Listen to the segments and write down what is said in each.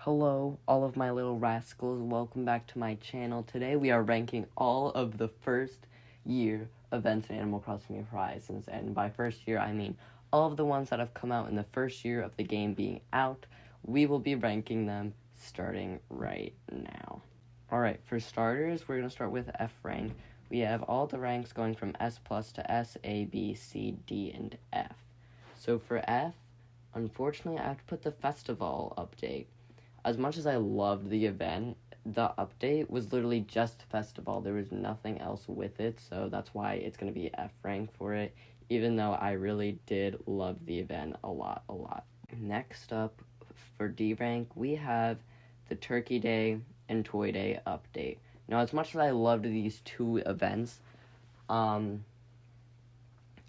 Hello, all of my little rascals. Welcome back to my channel. Today we are ranking all of the first year events in Animal Crossing New Horizons. And by first year, I mean all of the ones that have come out in the first year of the game being out. We will be ranking them starting right now. Alright, for starters, we're going to start with F rank. We have all the ranks going from S plus to S, A, B, C, D, and F. So for F, unfortunately, I have to put the festival update. As much as I loved the event, the update was literally just festival. There was nothing else with it, so that's why it's going to be F rank for it, even though I really did love the event a lot. Next up, for D rank, we have the Turkey Day and Toy Day update. Now, as much as I loved these two events, I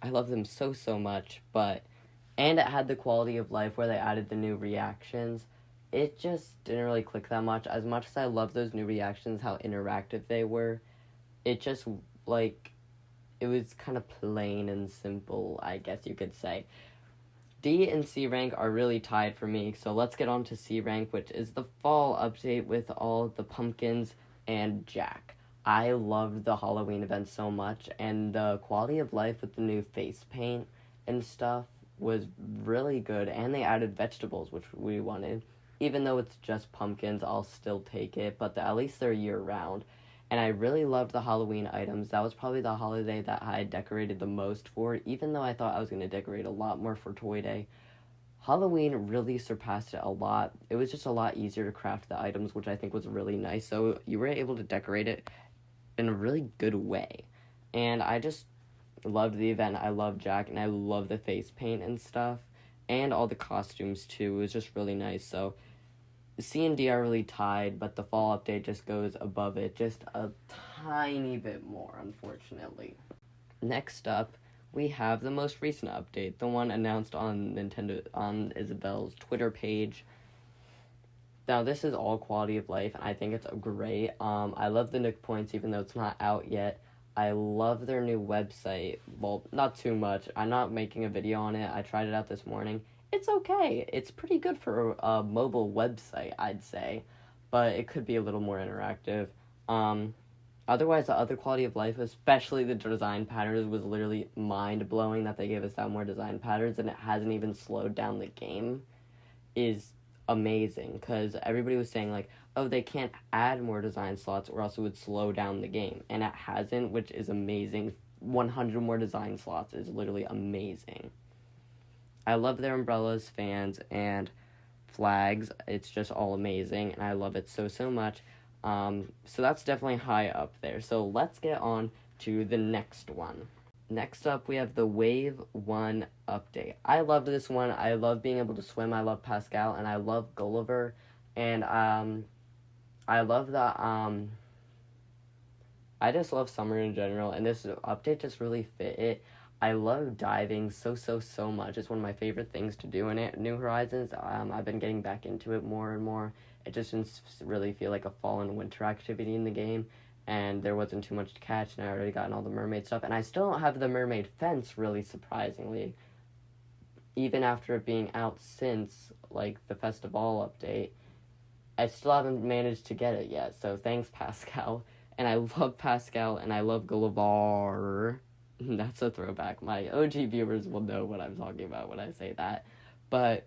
love them so much, and it had the quality of life where they added the new reactions. It just didn't really click that much. As much as I love those new reactions, how interactive they were, it just, it was kind of plain and simple, I guess you could say. D and C rank are really tied for me, so let's get on to C rank, which is the fall update with all the pumpkins and Jack. I loved the Halloween event so much, and the quality of life with the new face paint and stuff was really good, and they added vegetables, which we wanted. Even though it's just pumpkins, I'll still take it, but at least they're year-round. And I really loved the Halloween items. That was probably the holiday that I decorated the most for, even though I thought I was going to decorate a lot more for Toy Day. Halloween really surpassed it a lot. It was just a lot easier to craft the items, which I think was really nice. So you were able to decorate it in a really good way. And I just loved the event. I loved Jack, and I love the face paint and stuff. And all the costumes, too. It was just really nice. So C and D are really tied, but the fall update just goes above it just a tiny bit more, unfortunately. Next up, we have the most recent update, the one announced on Isabel's Twitter page. Now, this is all quality of life, and I think it's great. I love the Nook points, even though it's not out yet. I love their new website. Well, not too much. I'm not making a video on it. I tried it out this morning. It's okay. It's pretty good for a mobile website, I'd say, but it could be a little more interactive. Otherwise, the other quality of life, especially the design patterns, was literally mind-blowing that they gave us that more design patterns, and it hasn't even slowed down the game, is amazing, because everybody was saying, oh, they can't add more design slots or else it would slow down the game, and it hasn't, which is amazing. 100 more design slots is literally amazing. I love their umbrellas, fans, and flags. It's just all amazing, and I love it so much. So that's definitely high up there. So let's get on to the next one. Next up, we have the Wave 1 update. I loved this one. I love being able to swim. I love Pascal, and I love Gulliver. And I love that. I just love summer in general, and this update just really fit it. I love diving so much. It's one of my favorite things to do in it. New Horizons, I've been getting back into it more and more. It just didn't really feel like a fall and winter activity in the game, and there wasn't too much to catch, and I already gotten all the mermaid stuff. And I still don't have the mermaid fence, really surprisingly, even after it being out since, the festival update. I still haven't managed to get it yet, so thanks, Pascal. And I love Pascal, and I love Gulliver. That's a throwback. My OG viewers will know what I'm talking about when I say that. But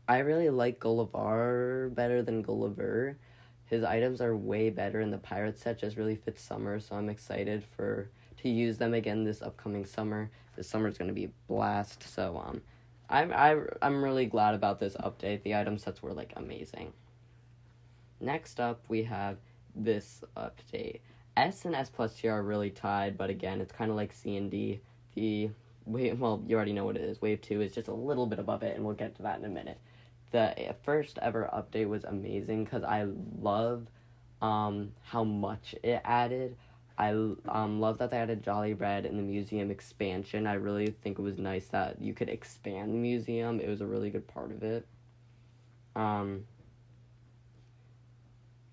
I really like Gulliver better than Gulliver. His items are way better, and the pirate set just really fits summer, so I'm excited to use them again this upcoming summer. This summer's going to be a blast, so I'm really glad about this update. The item sets were, amazing. Next up, we have this update. S and S plus tier are really tied, but again, it's kind of like C and D. You already know what it is. Wave 2 is just a little bit above it, and we'll get to that in a minute. The first ever update was amazing, because I love how much it added. I love that they added Jolly Red in the museum expansion. I really think it was nice that you could expand the museum. It was a really good part of it.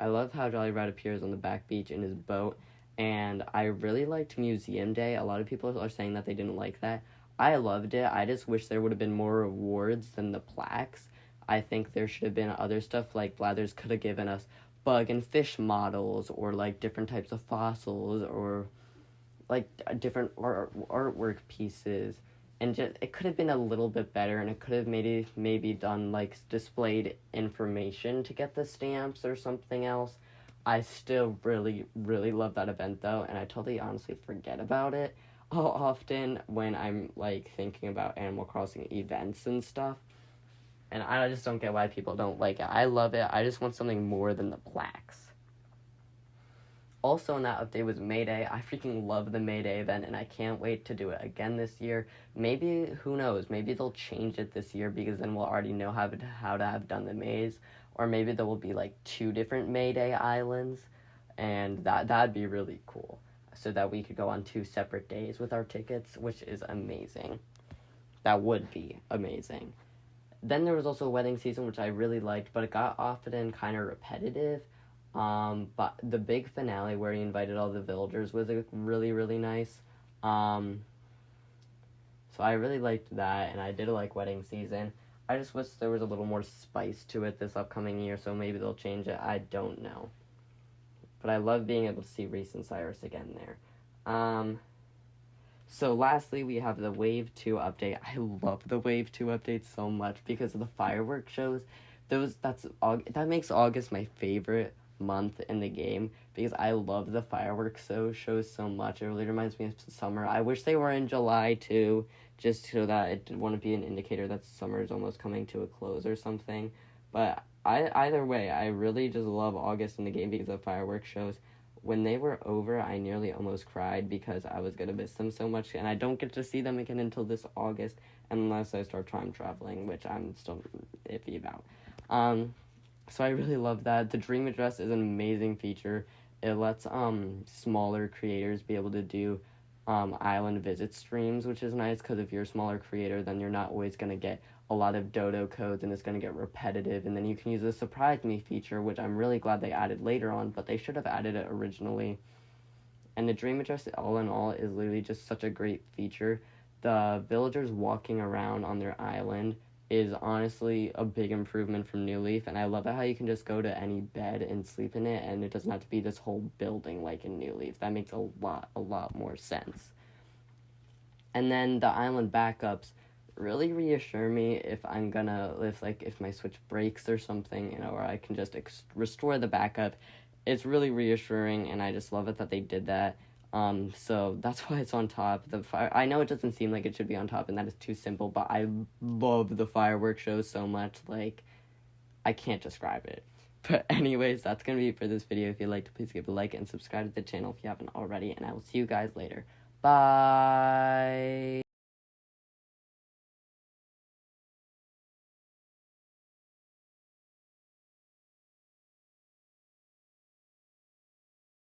I love how Jolly Red appears on the back beach in his boat, and I really liked Museum Day. A lot of people are saying that they didn't like that. I loved it. I just wish there would have been more rewards than the plaques. I think there should have been other stuff, like Blathers could have given us bug and fish models, or like different types of fossils, or like different artwork pieces, and just it could have been a little bit better, and it could have maybe done like displayed information to get the stamps or something else. I still really love that event though, and I totally honestly forget about it often when I'm like thinking about Animal Crossing events and stuff. And I just don't get why people don't like it. I love it. I just want something more than the plaques. Also in that update was May Day. I freaking love the May Day event, and I can't wait to do it again this year. Maybe, who knows, maybe they'll change it this year, because then we'll already know how to have done the maze. Or maybe there will be like 2 different May Day islands, and that'd be really cool. So that we could go on 2 separate days with our tickets, which is amazing. That would be amazing. Then there was also wedding season, which I really liked, but it got often kind of repetitive. But the big finale where he invited all the villagers was really nice. So I really liked that, and I did like wedding season. I just wish there was a little more spice to it this upcoming year, so maybe they'll change it. I don't know. But I love being able to see Reese and Cyrus again there. So lastly, we have the Wave 2 update. I love the Wave 2 update so much because of the fireworks shows. That makes August my favorite month in the game, because I love the fireworks shows so much. It really reminds me of summer. I wish they were in July too, just so that it wouldn't be an indicator that summer is almost coming to a close or something. But either way, I really just love August in the game because of fireworks shows. When they were over, I nearly almost cried because I was going to miss them so much, and I don't get to see them again until this August, unless I start time traveling, which I'm still iffy about. So I really love that. The Dream Address is an amazing feature. It lets smaller creators be able to do island visit streams, which is nice, because if you're a smaller creator, then you're not always going to get a lot of dodo codes, and it's going to get repetitive. And then you can use the Surprise Me feature, which I'm really glad they added later on, but they should have added it originally. And the Dream Address, all in all, is literally just such a great feature. The villagers walking around on their island is honestly a big improvement from New Leaf, and I love it how you can just go to any bed and sleep in it, and it doesn't have to be this whole building like in New Leaf. That makes a lot more sense. And then the island backups really reassure me if my Switch breaks or something, or I can just restore the backup. It's really reassuring, and I just love it that they did that. So that's why it's on top. I know it doesn't seem like it should be on top, and that is too simple, but I love the fireworks show so much, like, I can't describe it. But anyways, that's gonna be it for this video. If you liked it, please give a like and subscribe to the channel if you haven't already, and I will see you guys later. Bye!